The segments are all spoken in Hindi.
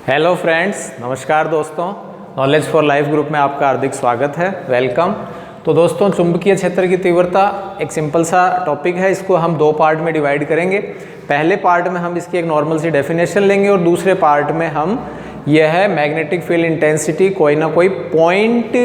हेलो फ्रेंड्स, नमस्कार दोस्तों। नॉलेज फॉर लाइफ ग्रुप में आपका हार्दिक स्वागत है, वेलकम। तो दोस्तों, चुंबकीय क्षेत्र की तीव्रता एक सिंपल सा टॉपिक है। इसको हम दो पार्ट में डिवाइड करेंगे। पहले पार्ट में हम इसकी एक नॉर्मल सी डेफिनेशन लेंगे और दूसरे पार्ट में हम यह मैग्नेटिक फील्ड इंटेंसिटी कोई ना कोई पॉइंट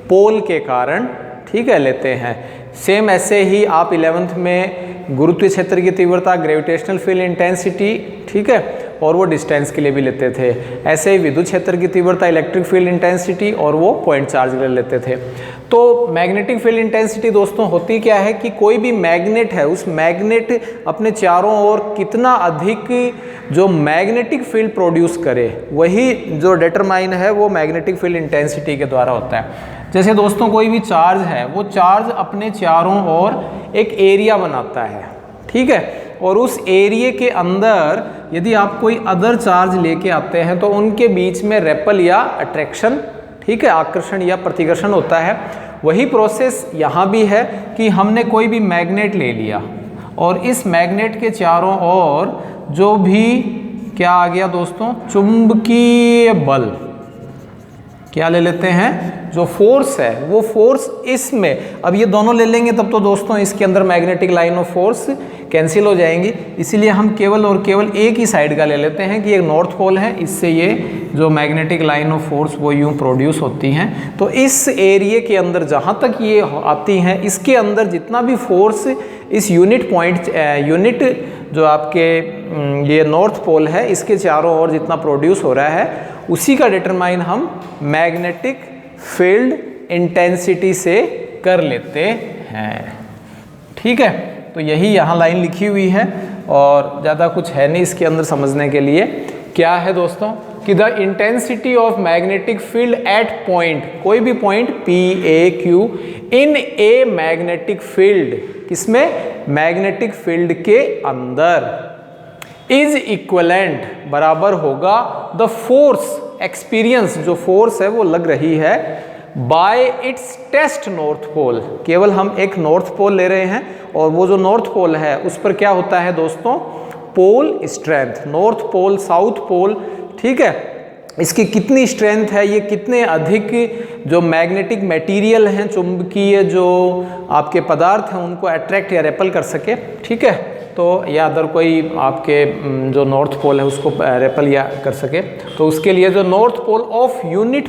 पोल के कारण, ठीक है, लेते हैं। सेम ऐसे ही आप 11th में गुरुत्वीय क्षेत्र की तीव्रता, ग्रेविटेशनल फील्ड इंटेंसिटी, ठीक है, और वो डिस्टेंस के लिए भी लेते थे। ऐसे ही विद्युत क्षेत्र की तीव्रता, इलेक्ट्रिक फील्ड इंटेंसिटी, और वो पॉइंट चार्ज के लिए लेते थे। तो मैग्नेटिक फील्ड इंटेंसिटी दोस्तों होती क्या है कि कोई भी मैग्नेट है, उस मैग्नेट अपने चारों ओर कितना अधिक जो मैग्नेटिक फील्ड प्रोड्यूस करे, वही जो डिटरमाइन है वो मैग्नेटिक फील्ड इंटेंसिटी के द्वारा होता है। जैसे दोस्तों, कोई भी चार्ज है, वो चार्ज अपने चारों ओर एक एरिया बनाता है, ठीक है, और उस एरिया के अंदर यदि आप कोई अदर चार्ज लेके आते हैं तो उनके बीच में रेपल या अट्रैक्शन, ठीक है, आकर्षण या प्रतिकर्षण होता है। वही प्रोसेस यहाँ भी है कि हमने कोई भी मैग्नेट ले लिया और इस मैग्नेट के चारों ओर जो भी क्या आ गया दोस्तों, चुंबकीय बल, क्या ले लेते हैं, जो फोर्स है वो फोर्स इसमें, अब ये दोनों ले लेंगे तब तो दोस्तों इसके अंदर magnetic line of force cancel हो जाएंगी। इसीलिए हम केवल और केवल एक ही साइड का ले लेते हैं कि एक नॉर्थ पोल है, इससे ये जो मैग्नेटिक लाइन ऑफ फोर्स वो यूं प्रोड्यूस होती हैं। तो इस एरिया के अंदर जहाँ तक ये आती हैं, इसके अंदर जितना भी फोर्स इस यूनिट पॉइंट यूनिट जो आपके ये नॉर्थ पोल है, इसके चारों ओर जितना प्रोड्यूस हो रहा है, उसी का डिटरमाइन हम मैग्नेटिक फील्ड इंटेंसिटी से कर लेते हैं, ठीक है। तो यही यहाँ लाइन लिखी हुई है और ज़्यादा कुछ है नहीं इसके अंदर समझने के लिए। क्या है दोस्तों कि the intensity of magnetic field at point, कोई भी point P, A, Q in a magnetic field, किसमें, मैग्नेटिक फील्ड के अंदर, इज इक्वलेंट, बराबर होगा द फोर्स एक्सपीरियंस, जो फोर्स है वो लग रही है by its test north pole. केवल हम एक नॉर्थ पोल ले रहे हैं और वो जो नॉर्थ पोल है उस पर क्या होता है दोस्तों, pole strength, north pole, south pole, ठीक है, इसकी कितनी स्ट्रेंथ है, ये कितने अधिक जो मैग्नेटिक मटेरियल हैं, चुंबकीय जो आपके पदार्थ हैं, उनको अट्रैक्ट या रेपल कर सके, ठीक है, तो या अदर कोई आपके जो नॉर्थ पोल है उसको रेपल या कर सके। तो उसके लिए जो north pole of unit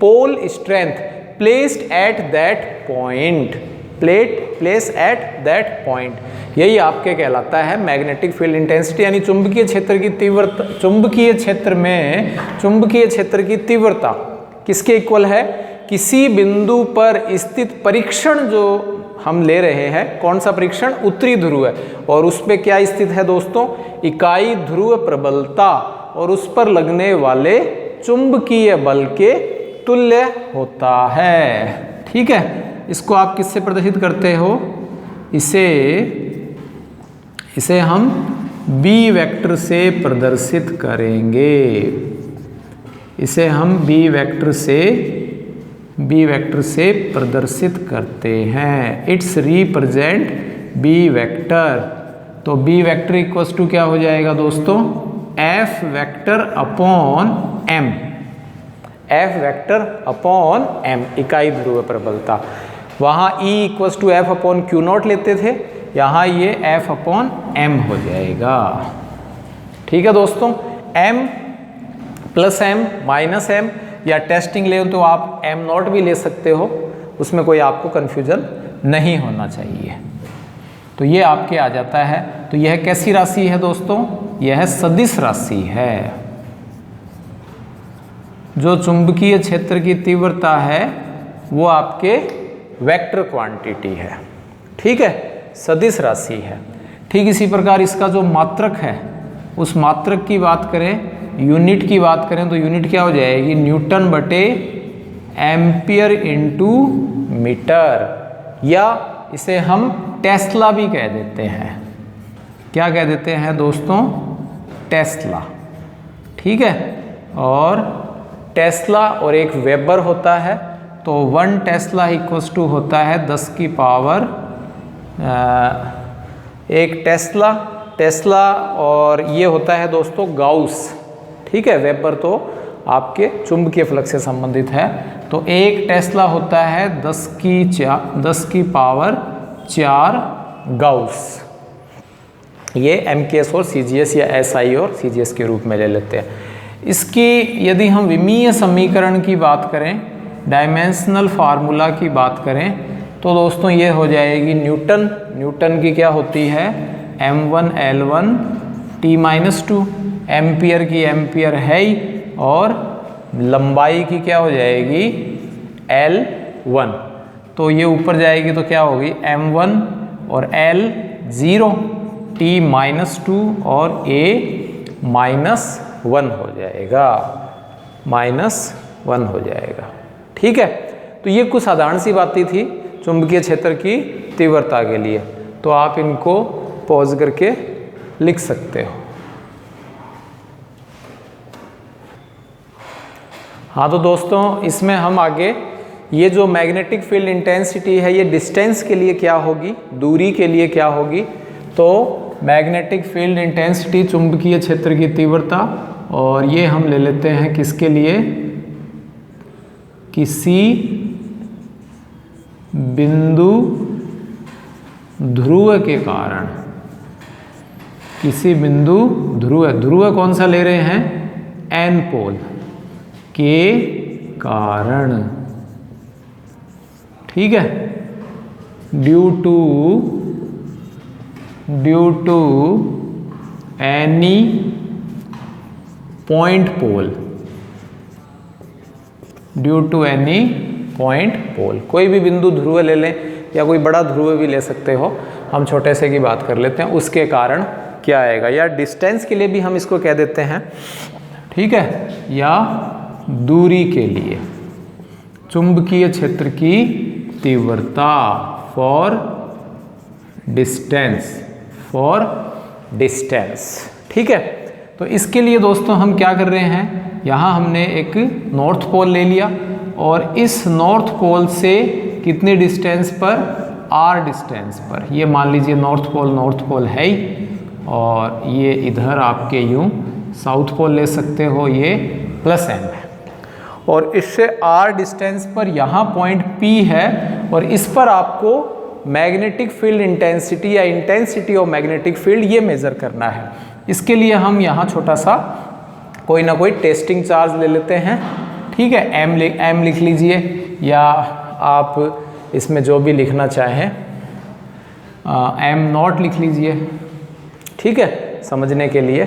pole strength placed at that point, place at that point, यही आपके कहलाता है मैग्नेटिक फील्ड इंटेंसिटी। यानी चुंबकीय क्षेत्र की तीव्रता, चुंबकीय क्षेत्र में चुंबकीय क्षेत्र की तीव्रता किसके इक्वल है, किसी बिंदु पर स्थित परीक्षण जो हम ले रहे हैं, कौन सा परीक्षण, उत्तरी ध्रुव है, और उस पर क्या स्थित है दोस्तों, इकाई ध्रुव प्रबलता, और उस पर लगने वाले चुंबकीय बल के तुल्य होता है, ठीक है। इसको आप किससे प्रदर्शित करते हो, इसे हम B वेक्टर से प्रदर्शित करेंगे, इसे हम B वेक्टर से प्रदर्शित करते हैं। Its represent B vector. तो B वेक्टर इक्वल्स टू क्या हो जाएगा दोस्तों, F vector upon M, F vector upon M, इकाई ध्रुव प्रबलता। वहाँ E equals to F upon Q naught लेते थे, यहाँ ये F अपॉन M हो जाएगा, ठीक है दोस्तों। M plus M minus M, या टेस्टिंग ले तो आप M नॉट भी ले सकते हो, उसमें कोई आपको कन्फ्यूजन नहीं होना चाहिए। तो ये आपके आ जाता है। तो यह कैसी राशि है दोस्तों, यह सदिश राशि है। जो चुंबकीय क्षेत्र की तीव्रता है वो आपके वेक्टर क्वांटिटी है, ठीक है, सदिश राशि है। ठीक इसी प्रकार इसका जो मात्रक है, उस मात्रक की बात करें, यूनिट की बात करें, तो यूनिट क्या हो जाएगी, न्यूटन बटे एम्पियर इंटू मीटर, या इसे हम टेस्ला भी कह देते हैं। क्या कह देते हैं दोस्तों, टेस्ला, ठीक है। और टेस्ला और एक वेबर होता है, तो 1 टेस्ला इक्वल्स टू होता है 10 की पावर एक टेस्ला, और ये होता है दोस्तों गाउस, ठीक है, वेबर तो आपके चुंबकीय फ्लक्स से संबंधित है। तो एक टेस्ला होता है 10 की पावर 4 गाउस। ये MKS और CGS या SI और CGS के रूप में ले लेते हैं। इसकी यदि हम विमीय समीकरण की बात करें, डायमेंशनल फार्मूला की बात करें, तो दोस्तों ये हो जाएगी न्यूटन की क्या होती है, M1 L1 T-2, एम्पियर की एम्पियर है ही, और लंबाई की क्या हो जाएगी L1। तो ये ऊपर जाएगी तो क्या होगी M1 और L 0, T-2 और A -1 हो जाएगा, -1 हो जाएगा। ठीक है, तो ये कुछ साधारण सी बातें थी चुंबकीय क्षेत्र की तीव्रता के लिए। तो आप इनको पॉज करके लिख सकते हो। हाँ, तो दोस्तों इसमें हम आगे ये जो मैग्नेटिक फील्ड इंटेंसिटी है ये डिस्टेंस के लिए क्या होगी, दूरी के लिए क्या होगी। तो मैग्नेटिक फील्ड इंटेंसिटी चुंबकीय क्षेत्र की तीव्रता, और ये हम ले लेते हैं किसके लिए, किसी बिंदु ध्रुव के कारण, किसी बिंदु ध्रुव कौन सा ले रहे हैं, एन पोल के कारण। ठीक है, due to any point pole, due to any point pole. कोई भी बिंदु ध्रुव ले लें या कोई बड़ा ध्रुव भी ले सकते हो, हम छोटे से की बात कर लेते हैं, उसके कारण क्या आएगा, या डिस्टेंस के लिए भी हम इसको कह देते हैं। ठीक है, या दूरी के लिए चुंबकीय क्षेत्र की तीव्रता, फॉर डिस्टेंस। ठीक है, तो इसके लिए दोस्तों हम क्या कर रहे हैं, यहाँ हमने एक नॉर्थ पोल ले लिया, और इस नॉर्थ पोल से कितनी डिस्टेंस पर, r डिस्टेंस पर। ये मान लीजिए नॉर्थ पोल है ही, और ये इधर आपके यूं साउथ पोल ले सकते हो, ये +m है, और इससे r डिस्टेंस पर यहाँ पॉइंट P है, और इस पर आपको मैग्नेटिक फील्ड इंटेंसिटी या इंटेंसिटी ऑफ मैग्नेटिक फील्ड ये मेज़र करना है। इसके लिए हम यहाँ छोटा सा कोई ना कोई टेस्टिंग चार्ज ले लेते हैं। ठीक है, m लिख लीजिए, या आप इसमें जो भी लिखना चाहें, m0 लिख लीजिए। ठीक है, समझने के लिए।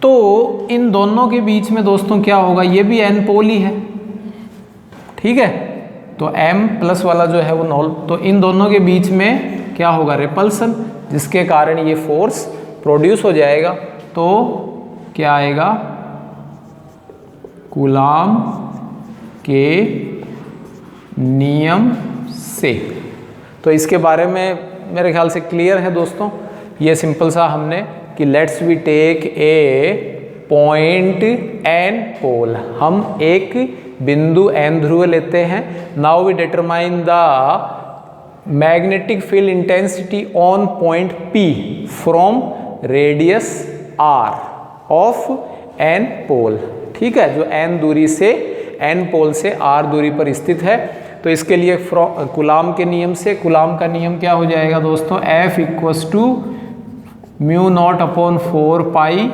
तो इन दोनों के बीच में दोस्तों क्या होगा, ये भी n पोल ही है। ठीक है, तो m+ वाला जो है वो नॉल, तो इन दोनों के बीच में क्या होगा, रिपल्सन, जिसके कारण ये फोर्स प्रोड्यूस हो जाएगा। तो क्या आएगा, कूलाम के नियम से। तो इसके बारे में मेरे ख्याल से क्लियर है दोस्तों। ये सिंपल सा हमने कि let's we take a point N pole, हम एक बिंदु एन ध्रुव लेते हैं। Now we determine the magnetic field intensity on point P from radius r of N pole. ठीक है, जो एन दूरी से, एन पोल से r दूरी पर स्थित है। तो इसके लिए कूलाम के नियम से, कूलाम का नियम क्या हो जाएगा दोस्तों, F = μ0/4 पाई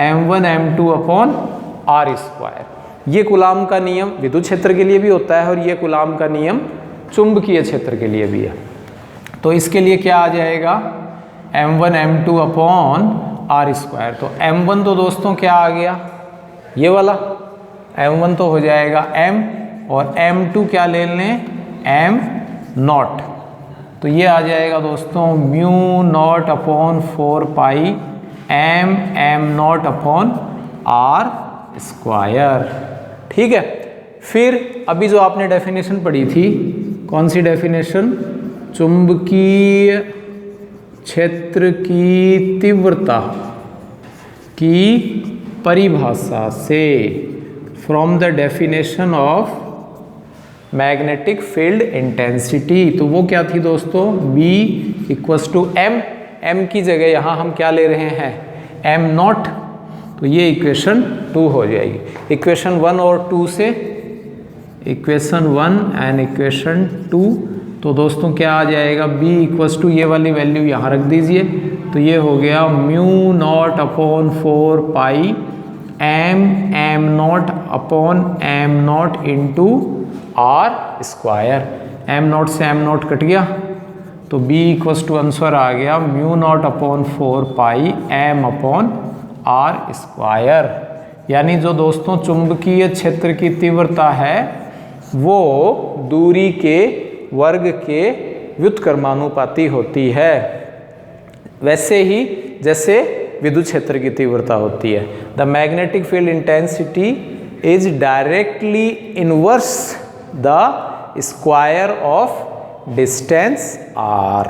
m1 m2/r²। ये कूलाम का नियम विद्युत क्षेत्र के लिए भी होता है, और ये कूलाम का नियम चुंबकीय क्षेत्र के लिए भी है। तो इसके लिए क्या आ जाएगा, m1 m2/r²। तो m1 तो दोस्तों क्या आ गया, ये वाला m1 तो हो जाएगा m, और m2 क्या ले लें, m0। तो ये आ जाएगा दोस्तों μ0/4 पाई m/r²। ठीक है, फिर अभी जो आपने डेफिनेशन पढ़ी थी, कौन सी डेफिनेशन, चुंबकीय क्षेत्र की तीव्रता की परिभाषा से, from the definition of magnetic field intensity. तो वो क्या थी दोस्तों, B = m, m की जगह यहाँ हम क्या ले रहे हैं, m0। तो तो ये इक्वेशन 2 हो जाएगी। इक्वेशन 1 और 2 से, इक्वेशन 1 एंड इक्वेशन 2, तो दोस्तों क्या आ जाएगा, b इक्वल्स टू ये वाली वैल्यू यहाँ रख दीजिए, तो ये हो गया mu naught upon 4 pi m naught upon m naught into r square. M naught से एम नॉट कट गया, तो b इक्वल्स टू आंसर आ गया mu naught upon 4 pi m upon r square. यानी जो दोस्तों चुंबकीय क्षेत्र की तीव्रता है वो दूरी के वर्ग के व्युत्क्रमानुपाती होती है, वैसे ही जैसे विद्युत क्षेत्र की तीव्रता होती है। The magnetic field intensity is directly inverse the square of distance r।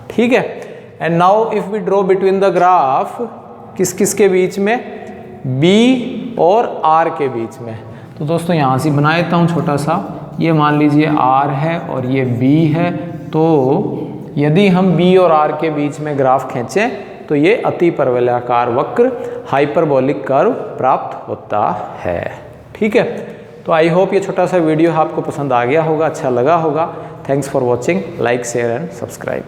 ठीक है। And now if we draw between the graph, किस किस के बीच में, b और r के बीच में, तो दोस्तों यहाँ से बना देता हूँ छोटा सा। ये मान लीजिए r है और ये b है, तो यदि हम b और r के बीच में ग्राफ खींचें तो ये अति परवलयाकार वक्र हाइपरबोलिक कर्व प्राप्त होता है। ठीक है। तो आई होप ये छोटा सा वीडियो आपको पसंद आ गया होगा, अच्छा लगा होगा। Thanks for watching, like share and subscribe.